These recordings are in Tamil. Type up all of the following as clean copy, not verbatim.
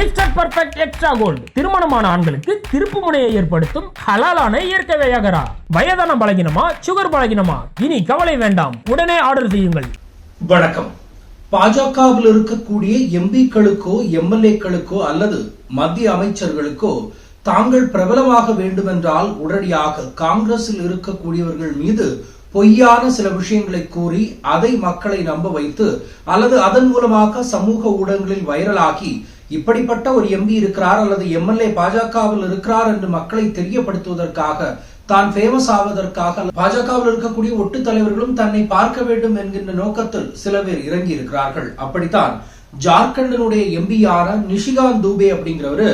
மிஸ்டர் பர்ஃபெக்ட் எக்ஸ்ட்ரா கோல்டு திருமணமான ஆண்களுக்கு திருப்பு முனையை ஏற்படுத்தும் ஹலாலான இயற்கை வியாகரா. வயதான பலகினமா, சுகர் பலகினமா, இனி கவலை வேண்டாம், உடனே ஆர்டர் செய்யுங்கள். வணக்கம். பாஜகவில் இருக்கக்கூடிய எம்பிக்களுக்கோ எம்எல்ஏக்களுக்கோ அல்லது மத்திய அமைச்சர்களுக்கோ தாங்கள் பிரபலமாக வேண்டுமென்றால் உடனடியாக காங்கிரஸில் இருக்கக்கூடியவர்கள் மீது பொய்யான சில விஷயங்களை கூறி அதை மக்களை நம்ப வைத்து அல்லது அதன் மூலமாக சமூக ஊடகங்களில் வைரலாகி இப்படிப்பட்ட ஒரு எம்பி இருக்கிறார் அல்லது எம்எல்ஏ பாஜகவில் இருக்கிறார் என்று மக்களை தெரியப்படுத்துவதற்காக, தான் ஃபேமஸ் ஆவதற்காக பாஜகவில் இருக்கக்கூடிய ஒட்டு தலைவர்களும் தன்னை பார்க்க வேண்டும் என்கின்ற நோக்கத்தில் சில பேர் இறங்கி இருக்கிறார்கள். அப்படித்தான் ஜார்க்கண்டினுடைய எம்பியான நிஷிகாந்த் தூபே அப்படிங்கிறவரு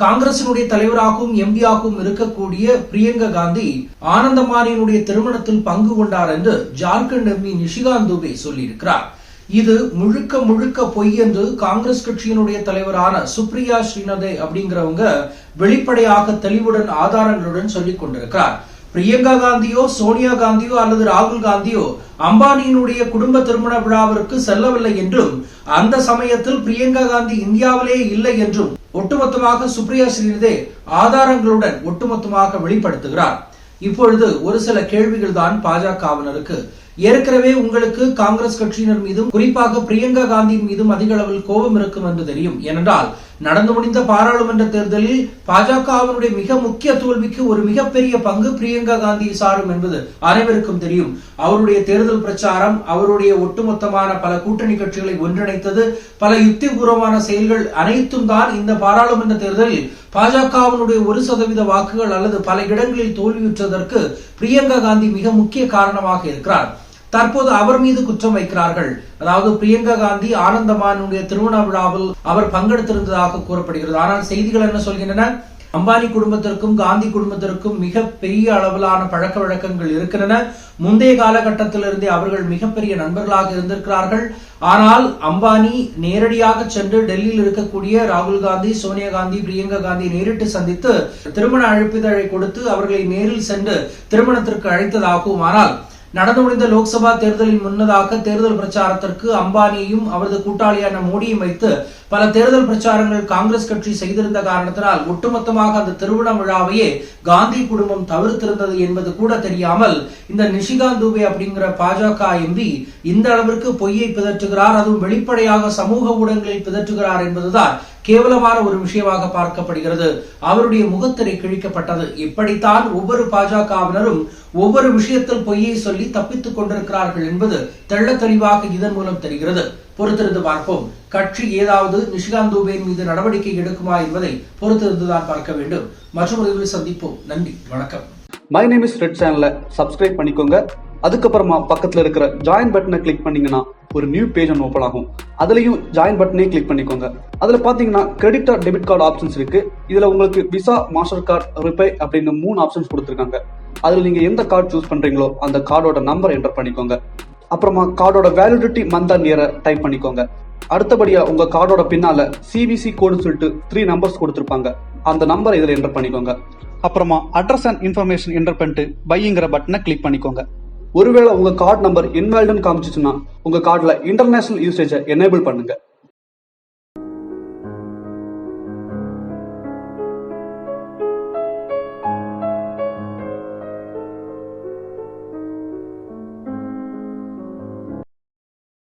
காங்கிரசினுடைய தலைவராகவும் எம்பியாகவும் இருக்கக்கூடிய பிரியங்கா காந்தி ஆனந்தமானியினுடைய திருமணத்தில் பங்கு கொண்டார் என்று ஜார்க்கண்ட் எம்பி நிஷிகாந்த் தூபே சொல்லியிருக்கிறார். இது முழுக்க முழுக்க பொய் என்று காங்கிரஸ் கட்சியினுடைய தலைவரான சுப்ரியா ஸ்ரீநாத் அப்படிங்கிறவங்க வெளிப்படையாக தெளிவுடன் ஆதாரங்களுடன் சொல்லிக் கொண்டிருக்கிறார். பிரியங்கா காந்தியோ சோனியா காந்தியோ அல்லது ராகுல் காந்தியோ அம்பானியினுடைய குடும்ப திருமண விழாவிற்கு செல்லவில்லை என்றும் அந்த சமயத்தில் பிரியங்கா காந்தி இந்தியாவிலே இல்லை என்றும் ஒட்டுமொத்தமாக சுப்ரியா ஸ்ரீநாத் ஆதாரங்களுடன் ஒட்டுமொத்தமாக வெளிப்படுத்துகிறார். இப்பொழுது ஒரு சில கேள்விகள் தான் பாஜகவினருக்கு. ஏற்கனவே உங்களுக்கு காங்கிரஸ் கட்சியினர் மீதும் குறிப்பாக பிரியங்கா காந்தியின் மீதும் அதிக அளவில் கோபம் இருக்கும் என்று தெரியும். ஏனென்றால் நடந்து முடிந்த பாராளுமன்ற தேர்தலில் பாஜகவினுடைய மிக முக்கிய தோல்விக்கு ஒரு மிகப்பெரிய பங்கு பிரியங்கா காந்தியை சாரும் என்பது அனைவருக்கும் தெரியும். அவருடைய தேர்தல் பிரச்சாரம், அவருடைய ஒட்டுமொத்தமான பல கூட்டணி கட்சிகளை ஒன்றிணைத்தது, பல யுக்திபூர்வமான செயல்கள் அனைத்தும் தான் இந்த பாராளுமன்ற தேர்தலில் பாஜகவினுடைய 1% வாக்குகள் அல்லது பல இடங்களில் தோல்வியுற்றதற்கு பிரியங்கா காந்தி மிக முக்கிய காரணமாக இருக்கிறார். தற்போது அவர் மீது குற்றம் வைக்கிறார்கள். அதாவது பிரியங்கா காந்தி ஆனந்தமானுடைய திருமண விழாவில் அவர் பங்கெடுத்திருந்ததாக கூறப்படுகிறது. ஆனால் செய்திகள் என்ன சொல்கின்றன? அம்பானி குடும்பத்திற்கும் காந்தி குடும்பத்திற்கும் மிக பெரிய அளவிலான பழக்க வழக்கங்கள் இருக்கின்றன. முந்தைய காலகட்டத்திலிருந்தே அவர்கள் மிகப்பெரிய நண்பர்களாக இருந்திருக்கிறார்கள். ஆனால் அம்பானி நேரடியாக சென்று டெல்லியில் இருக்கக்கூடிய ராகுல் காந்தி, சோனியா காந்தி, பிரியங்கா காந்தி நேரிட்டு சந்தித்து திருமண அழைப்பிதழை கொடுத்து அவர்களை நேரில் சென்று திருமணத்திற்கு அழைத்ததாகவும், ஆனால் நடந்து முடிந்த லோக்சபா தேர்தலின் முன்னதாக தேர்தல் பிரச்சாரத்திற்கு அம்பானியையும் அவரது கூட்டாளியான மோடியும் வைத்து பல தேர்தல் பிரச்சாரங்கள் காங்கிரஸ் கட்சி செய்திருந்த காரணத்தினால் ஒட்டுமொத்தமாக அந்த திருமண விழாவையே காந்தி குடும்பம் தவிர்த்திருந்தது என்பது கூட தெரியாமல் இந்த நிஷிகாந்த் தூபே அப்படிங்கிற பாஜக எம்பி இந்த அளவிற்கு பொய்யை பிதற்றுகிறார், அதுவும் வெளிப்படையாக சமூக ஊடகங்களில் பிதற்றுகிறார் என்பதுதான் கேவலமான ஒரு விஷயமாக பார்க்கப்படுகிறது. அவருடைய முகத்திரை கிழிக்கப்பட்டது. இப்படித்தான் ஒவ்வொரு பாஜகவினரும் ஒவ்வொரு விஷயத்தில் பொய்யை சொல்லி தப்பித்துக் கொண்டிருக்கிறார்கள் என்பது தெள்ள தெளிவாக இதன் மூலம் தெரிகிறது. பொறுத்திருந்து பார்ப்போம். கட்சி ஏதாவது நிஷிகாந்த் தூபேன் மீது நடவடிக்கை எடுக்குமா என்பதை பொறுத்திருந்துதான் பார்க்க வேண்டும். மற்றொரு பதிவில் சந்திப்போம். நன்றி, வணக்கம். மை நேம் இஸ் ரெட் சேனலை சப்ஸ்கிரைப் பண்ணிக்கோங்க. அதுக்கப்புறமா பக்கத்துல இருக்கிற ஜாயின் பட்டனை கிளிக் பண்ணீங்கன்னா ஒரு நியூ பேஜ் ஒன்று ஓப்பன் ஆகும். அதுலயும் ஜாயின் பட்டனே கிளிக் பண்ணிக்கோங்க. அதுல பாத்தீங்கன்னா credit card, debit card options இருக்கு. இதுல உங்களுக்கு விசா, மாஸ்டர் கார்டு, ரிப்பே அப்படின்னு 3 ஆப்ஷன்ஸ் கொடுத்துருக்காங்க. அதுல நீங்க எந்த கார்டு சூஸ் பண்றீங்களோ அந்த கார்டோட நம்பர் என்டர் பண்ணிக்கோங்க. அப்புறமா கார்டோட வேலிடிட்டி மந்த் அண்ட் இயரை டைப் பண்ணிக்கோங்க. அடுத்தபடியா உங்க கார்டோட பின்னால சிவிசி கோடுன்னு சொல்லிட்டு 3 நம்பர்ஸ் கொடுத்துருப்பாங்க. அந்த நம்பரை இதுல என்டர் பண்ணிக்கோங்க. அப்புறமா அட்ரஸ் அண்ட் இன்ஃபர்மேஷன் என்டர் பண்ணிட்டு பைங்கிற பட்டனை கிளிக் பண்ணிக்கோங்க. ஒருவேளை உங்க கார்டு நம்பர் இன்வாலிட்னு காமிச்சிச்சுன்னா உங்க கார்டுல இன்டர்நேஷனல் யூசேஜை எனேபிள் பண்ணுங்க.